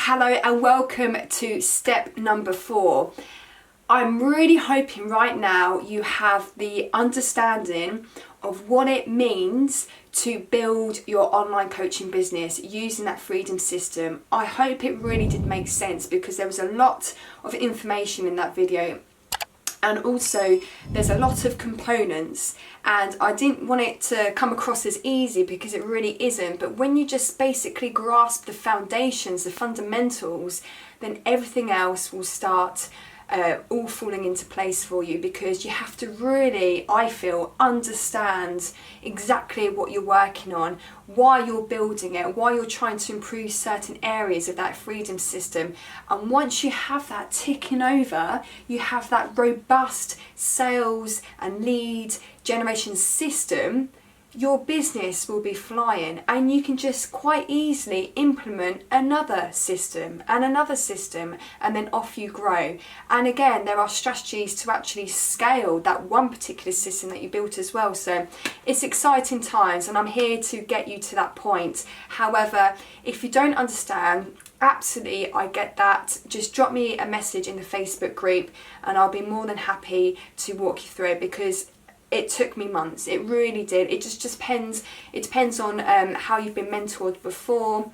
Hello and welcome to step number 4. I'm really hoping right now you have the understanding of what it means to build your online coaching business using that freedom system. I hope it really did make sense because there was a lot of information in that video. And also there's a lot of components and I didn't want it to come across as easy because it really isn't. But when you just basically grasp the foundations, the fundamentals, then everything else will start all falling into place for you, because you have to really, I feel, understand exactly what you're working on, why you're building it, why you're trying to improve certain areas of that freedom system. And once you have that ticking over, you have that robust sales and lead generation system, your business will be flying, and you can just quite easily implement another system, and then off you grow. And again, there are strategies to actually scale that one particular system that you built as well. So it's exciting times and I'm here to get you to that point. However, if you don't understand, absolutely, I get that. Just drop me a message in the Facebook group and I'll be more than happy to walk you through it, because it took me months. It really did. It just depends. It depends on how you've been mentored before,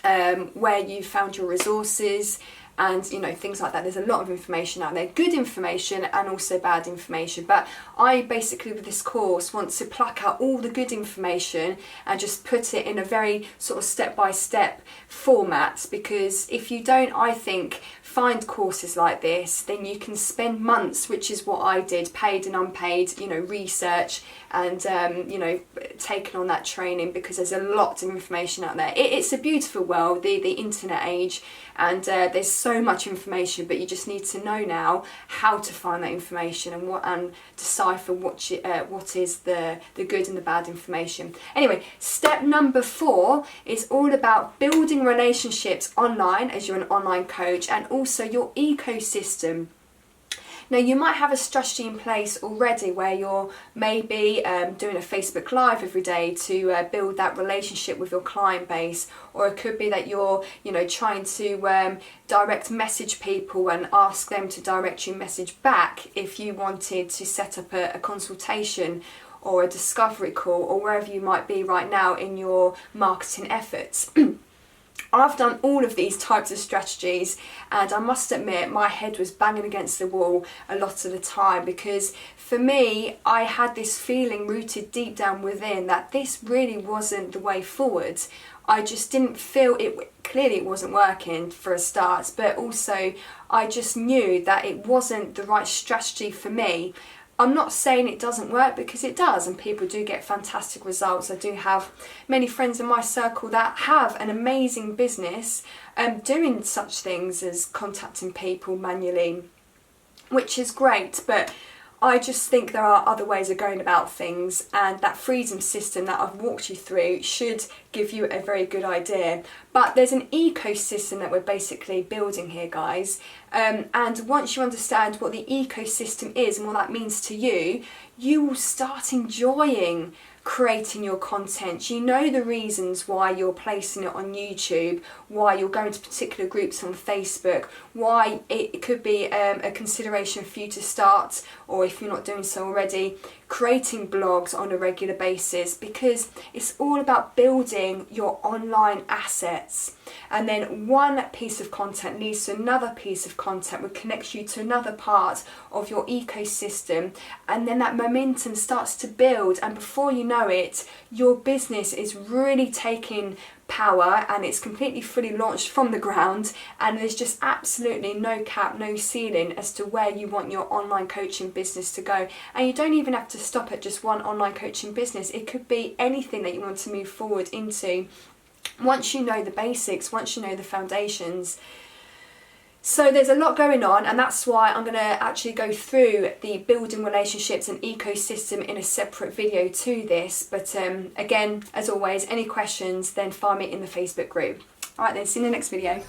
where you found your resources, and things like that. There's a lot of information out there, good information and also bad information. But I basically, with this course, want to pluck out all the good information and just put it in a very sort of step-by-step format, because if you don't, I think, find courses like this, then you can spend months, which is what I did, paid and unpaid, research and taking on that training, because there's a lot of information out there. It's a beautiful world, the internet age, and there's so much information, but you just need to know now how to find that information and decipher what is the good and the bad information. Anyway, step number 4 is all about building relationships online as you're an online coach, and also your ecosystem. Now, you might have a strategy in place already where you're maybe doing a Facebook Live every day to build that relationship with your client base, or it could be that you're trying to direct message people and ask them to direct you message back if you wanted to set up a consultation or a discovery call, or wherever you might be right now in your marketing efforts. I've done all of these types of strategies, and I must admit my head was banging against the wall a lot of the time, because for me, I had this feeling rooted deep down within that this really wasn't the way forward. I just didn't feel it. Clearly it wasn't working for a start, but also I just knew that it wasn't the right strategy for me. I'm not saying it doesn't work, because it does, and people do get fantastic results. I do have many friends in my circle that have an amazing business doing such things as contacting people manually, which is great, but I just think there are other ways of going about things, and that freedom system that I've walked you through should give you a very good idea. But there's an ecosystem that we're basically building here, guys. And once you understand what the ecosystem is and what that means to you, you will start enjoying creating your content. You know the reasons why you're placing it on YouTube, why you're going to particular groups on Facebook, why it could be a consideration for you to start, or if you're not doing so already, creating blogs on a regular basis, because it's all about building your online assets. And then one piece of content leads to another piece of content, which connects you to another part of your ecosystem, and then that momentum starts to build, and before you know it, your business is really taking power and it's completely fully launched from the ground, and there's just absolutely no cap, no ceiling as to where you want your online coaching business to go. And you don't even have to stop at just one online coaching business. It could be anything that you want to move forward into once you know the basics, once you know the foundations. So there's a lot going on, and that's why I'm going to actually go through the building relationships and ecosystem in a separate video to this. But again, as always, any questions, then find me in the Facebook group. Alright then, see you in the next video.